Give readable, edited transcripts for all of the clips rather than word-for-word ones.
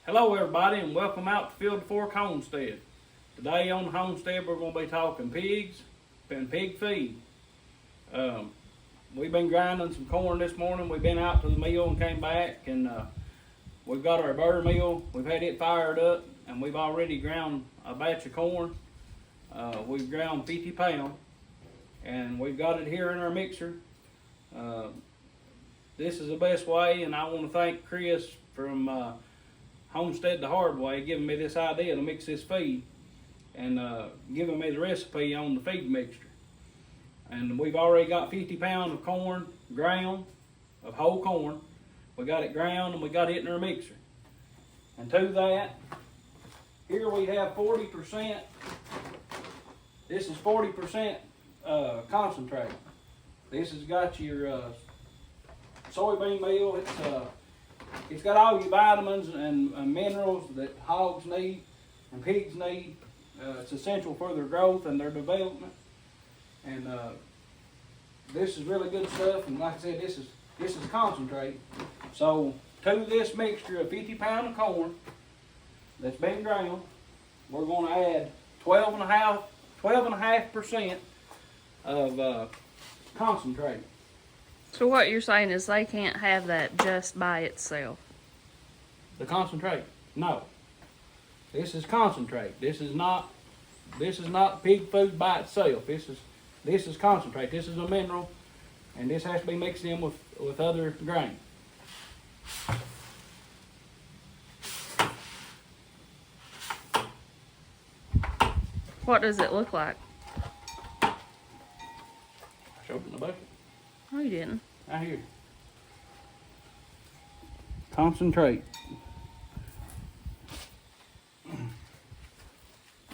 Hello everybody and welcome out to Field Fork Homestead. Today on the homestead we're going to be talking pigs and pig feed. We've been grinding some corn this morning. We've been out to the mill and came back, and we've got our burr mill. We've had it fired up and we've already ground a batch of corn. We've ground 50 pounds and we've got it here in our mixer. This is the best way, and I want to thank Chris from Homestead the Hard Way giving me this idea to mix this feed and giving me the recipe on the feed mixture. And we've already got 50 pounds of corn ground, of whole corn. We got it ground and we got it in our mixer. And to that, here we have 40%. This is 40% concentrate. This has got your soybean meal. It's got all your vitamins and minerals that hogs need and pigs need. It's essential for their growth and their development. And this is really good stuff. And like I said, this is concentrate. So to this mixture of 50 pounds of corn that's been ground, we're going to add 12.5% of concentrate. So what you're saying is they can't have that just by itself? The concentrate? No. This is concentrate. This is not pig food by itself. This is concentrate. This is a mineral, and this has to be mixed in with other grain. What does it look like? I showed it in the bucket. No, you didn't. Right here. Concentrate.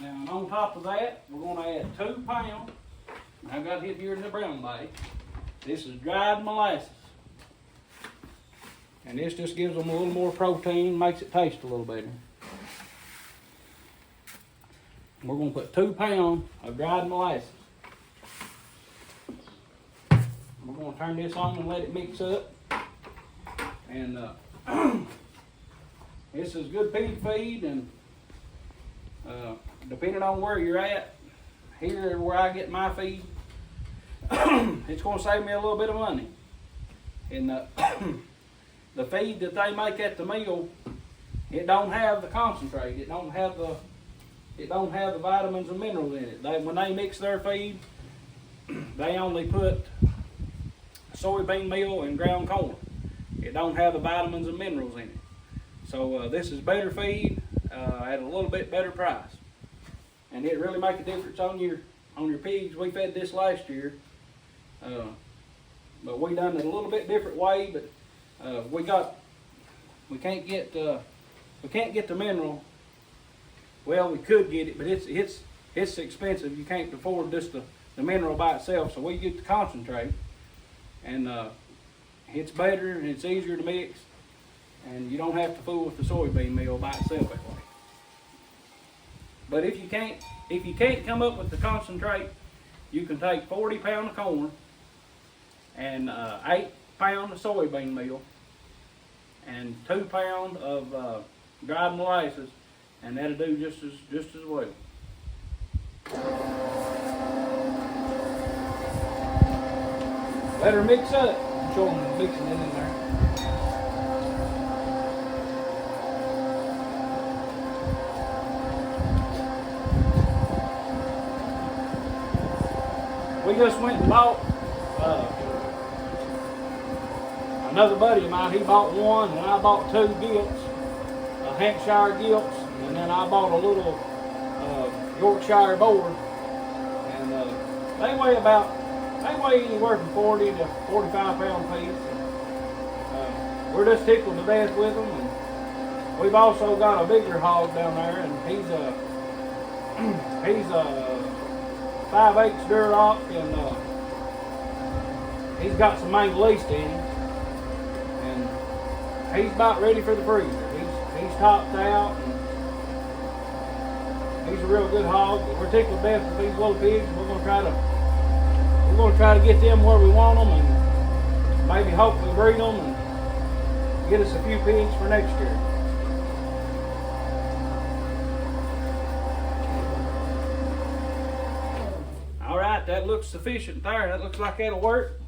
Now, and on top of that, we're going to add 2 pounds. I've got it here in the brown bag. This is dried molasses. And this just gives them a little more protein, makes it taste a little better. We're going to put 2 pounds of dried molasses. We're going to turn this on and let it mix up. And this is good pig feed, and depending on where you're at, here where I get my feed, it's going to save me a little bit of money. And the feed that they make at the mill, it don't have the concentrate. It don't have the vitamins and minerals in it. When they mix their feed, they only put soybean meal and ground corn. It don't have the vitamins and minerals in it. So this is better feed at a little bit better price, and it really make a difference on your pigs. We fed this last year, but we done it a little bit different way. But we can't get the mineral. Well, we could get it, but it's expensive. You can't afford just the mineral by itself. So we get the concentrate. And it's better and it's easier to mix, and you don't have to fool with the soybean meal by itself that way. But if you can't come up with the concentrate, you can take 40 pounds of corn and 8 pounds of soybean meal and 2 pounds of dried molasses, and that'll do just as well. Let her mix up. Show them mixing it in there. We just went and bought another buddy of mine. He bought one, and I bought 2 gilts, Hampshire gilts, and then I bought a little Yorkshire boar, and they weigh anywhere from 40 to 45 pound piece. We're just tickled to death with them. And we've also got a bigger hog down there, and he's a 5/8 Duroc, and he's got some mangled east in him, and he's about ready for the freezer. He's topped out, and he's a real good hog. We're tickled to death with these little pigs. We're going to try to get them where we want them, and maybe hopefully breed them and get us a few pigs for next year. right, that looks sufficient there. That looks like that'll work.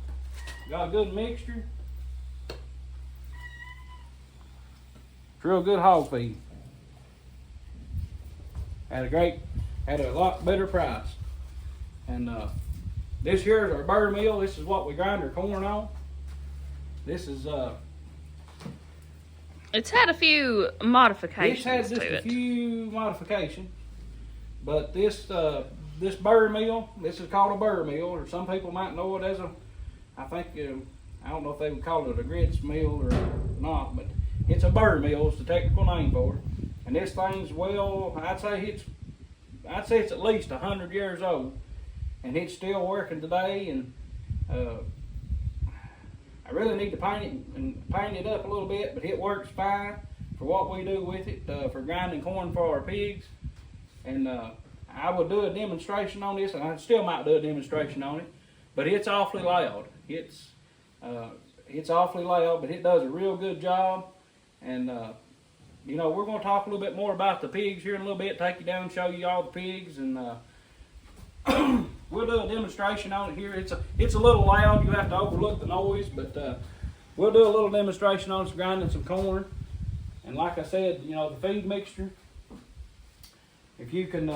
Got a good mixture. It's real good hog feed. At a lot better price. And this here is our burr mill. This is what we grind our corn on. This is It's had a few modifications this has just to a it. few modifications, but this burr mill, this is called a burr mill, or some people might know it as a, I think I don't know if they would call it a grits mill or not, but it's a burr mill. It's the technical name for it. And this thing's, well, I'd say it's at least 100 years old, and it's still working today. And I really need to paint it up a little bit, but it works fine for what we do with it, for grinding corn for our pigs. And I will do a demonstration on this, and I still might do a demonstration on it, but it's awfully loud. It's awfully loud, but it does a real good job. And you know, we're going to talk a little bit more about the pigs here in a little bit, take you down and show you all the pigs, and we'll do a demonstration on it here. It's a little loud. You have to overlook the noise, but we'll do a little demonstration on it, grinding some corn. And like I said, you know, the feed mixture. If you can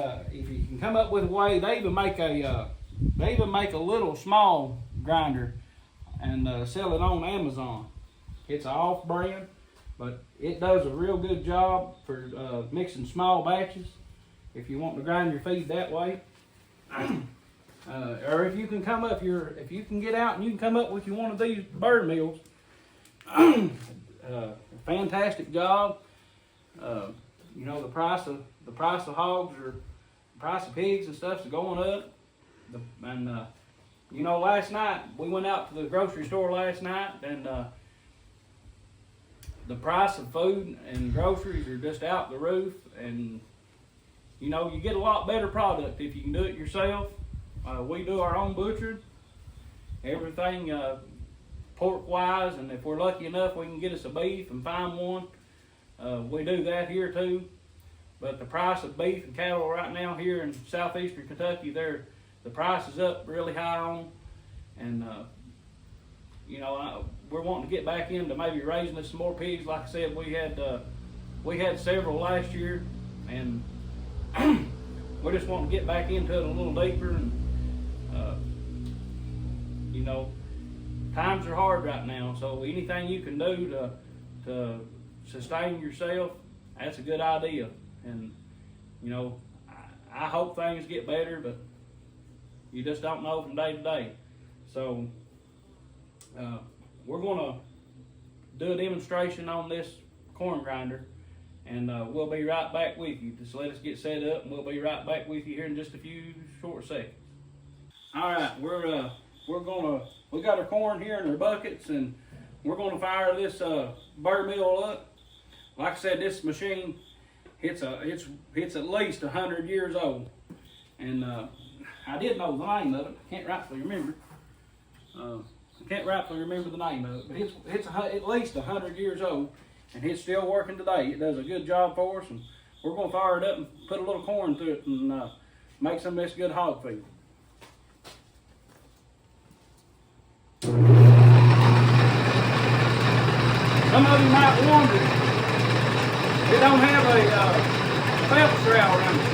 come up with a way, they even make a little small grinder and sell it on Amazon. It's an off-brand, but it does a real good job for mixing small batches. If you want to grind your feed that way. Or if you can get out and you can come up with one of these burr mills, fantastic job. You know, the price of hogs or the price of pigs and stuff's going up. You know, last night we went out to the grocery store last night, and the price of food and groceries are just out the roof. And you know, you get a lot better product if you can do it yourself. We do our own butchering, everything pork-wise, and if we're lucky enough, we can get us a beef and find one. We do that here too. But the price of beef and cattle right now here in southeastern Kentucky, the price is up really high on, and you know, we're wanting to get back into maybe raising us some more pigs. Like I said, we had several last year, and we just want to get back into it a little deeper. And you know, times are hard right now, so anything you can do to sustain yourself, that's a good idea. And you know, I hope things get better, but you just don't know from day to day. So we're going to do a demonstration on this corn grinder, and we'll be right back with you. Just let us get set up, and we'll be right back with you here in just a few short seconds. All right, we got our corn here in our buckets, and we're gonna fire this burr mill up. Like I said, this machine, it's at least 100 years old, and I did know the name of it. Can't rightfully remember. I can't rightfully remember the name of it, but it's at least 100 years old, and it's still working today. It does a good job for us, and we're gonna fire it up and put a little corn through it and make some of this good hog feed. Some of you might wonder, it don't have a Phelps rail around it.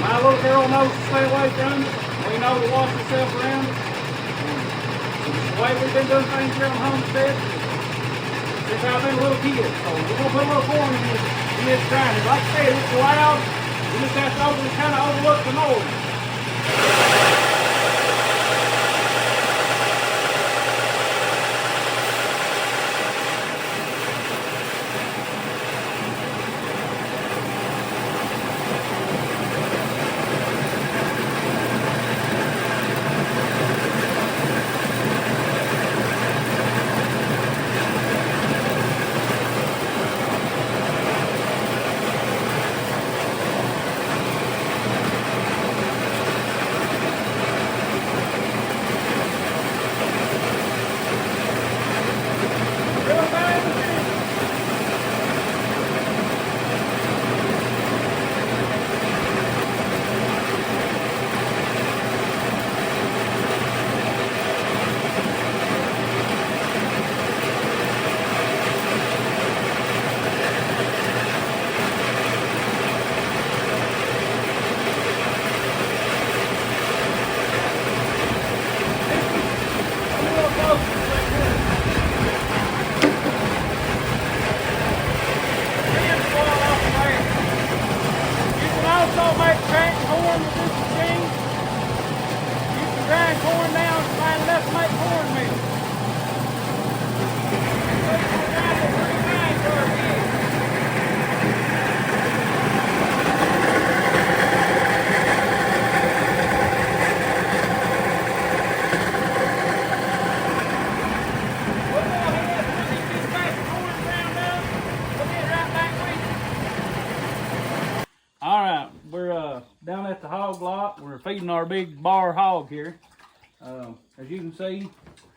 My little girl knows to stay away from it. We know to wash ourselves around it. The way we've been doing things here on Homestead since I've been a little kid. So we're going to put a little corn in this grinder. Like I said, it's loud. You just have to kind of overlook the noise. top, we're feeding our big bar hog here. As you can see,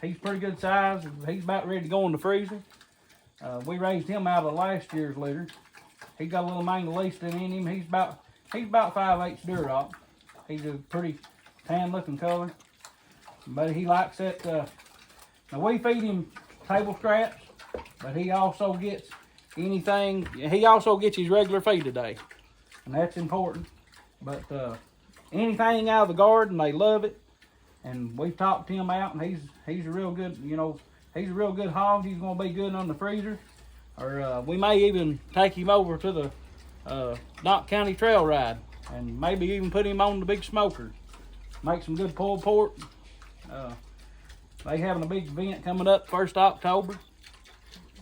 he's pretty good size. He's about ready to go in the freezer. We raised him out of last year's litter. He got a little Mangalistan in him. He's about 5/8 Duroc. He's a pretty tan looking color, but he likes that. Now we feed him table scraps, but he also gets anything. He also gets his regular feed today, and that's important. But anything out of the garden, they love it. And we've talked him out, and he's a real good, he's a real good hog. He's gonna be good on the freezer, or we may even take him over to the Knox County trail ride, and maybe even put him on the big smoker. Make some good pulled pork. They having a big event coming up 1st October.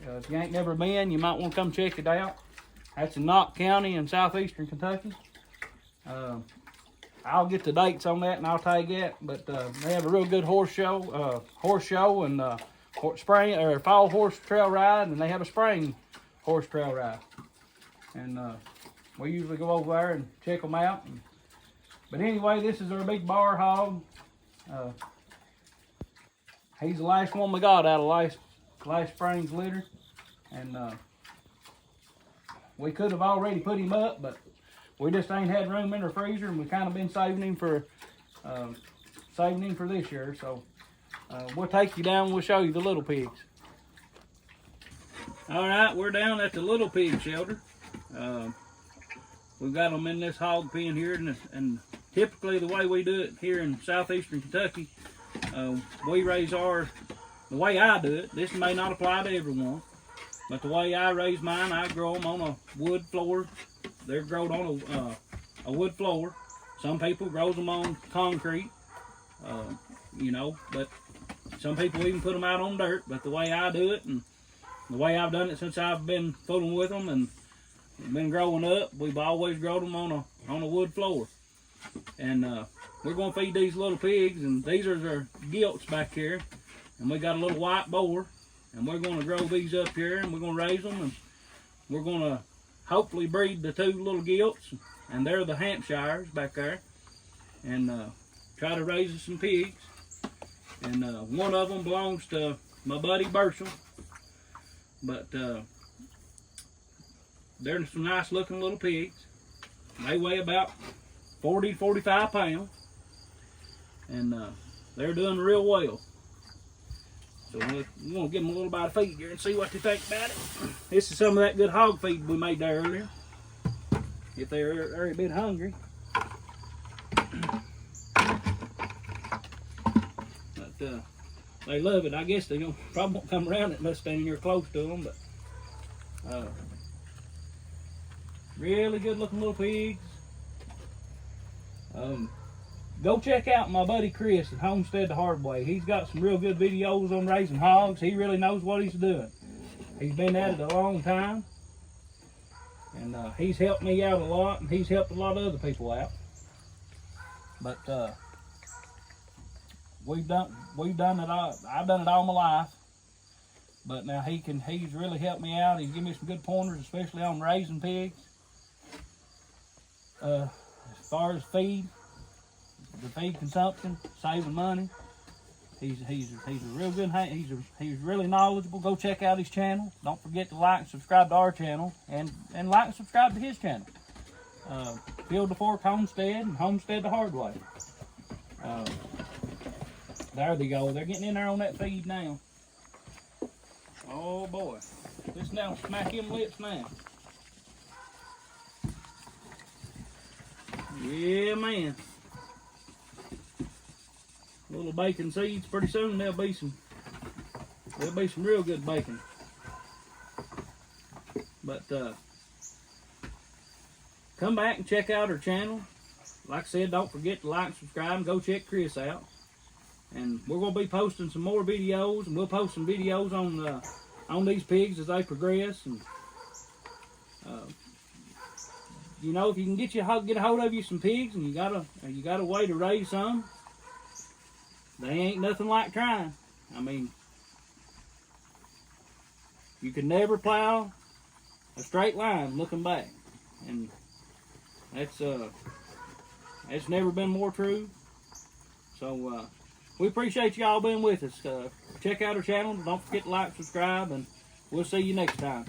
If you ain't never been, you might want to come check it out. That's in Knox County in southeastern Kentucky. I'll get the dates on that and I'll tag it. But they have a real good horse show and spring or fall horse trail ride, and they have a spring horse trail ride. And we usually go over there and check them out. But anyway, this is our big bar hog. He's the last one we got out of last spring's litter, and we could have already put him up, but we just ain't had room in our freezer, and we kind of been saving him for this year. So we'll take you down and we'll show you the little pigs. All right, we're down at the little pig shelter. We've got them in this hog pen here, and typically the way we do it here in southeastern Kentucky, we raise the way I do it. This may not apply to everyone, but the way I raise mine, I grow them on a wood floor. They're grown on a wood floor. Some people grow them on concrete, but some people even put them out on dirt. But the way I do it, and the way I've done it since I've been fooling with them and been growing up, we've always grown them on a wood floor. And we're gonna feed these little pigs, and these are their gilts back here. And we got a little white boar, and we're gonna grow these up here, and we're gonna raise them, and we're gonna hopefully breed the 2 little gilts, and they're the Hampshires back there, and try to raise us some pigs. And one of them belongs to my buddy Burchell, but they're some nice looking little pigs. They weigh about 40 to 45 pounds, and they're doing real well. So we're going to give them a little bite of feed here and see what they think about it. This is some of that good hog feed we made there earlier, if they're a bit hungry. But they love it. I guess they probably won't come around it unless standing here close to them. But really good looking little pigs. Go check out my buddy Chris at Homestead the Hard Way. He's got some real good videos on raising hogs. He really knows what he's doing. He's been at it a long time, and he's helped me out a lot, and he's helped a lot of other people out. But we've done it all. I've done it all my life, but now he's really helped me out. He's given me some good pointers, especially on raising pigs. As far as the feed consumption, saving money, he's a real good. He's really knowledgeable. Go check out his channel. Don't forget to like and subscribe to our channel, and like and subscribe to his channel. Field to Fork Homestead and Homestead the Hard Way. There they go. They're getting in there on that feed now. Oh boy, this now smack him lips now. Yeah, man. Little bacon seeds. Pretty soon there'll be some real good bacon. But come back and check out our channel. Like I said, don't forget to like and subscribe, and go check Chris out. And we're gonna be posting some more videos, and we'll post some videos on these pigs as they progress. And if you can get a hold of you some pigs, and you got a way to raise some, they ain't nothing like trying. I mean, you can never plow a straight line looking back, and that's It's never been more true. So we appreciate y'all being with us. Check out our channel. Don't forget to like, subscribe, and we'll see you next time.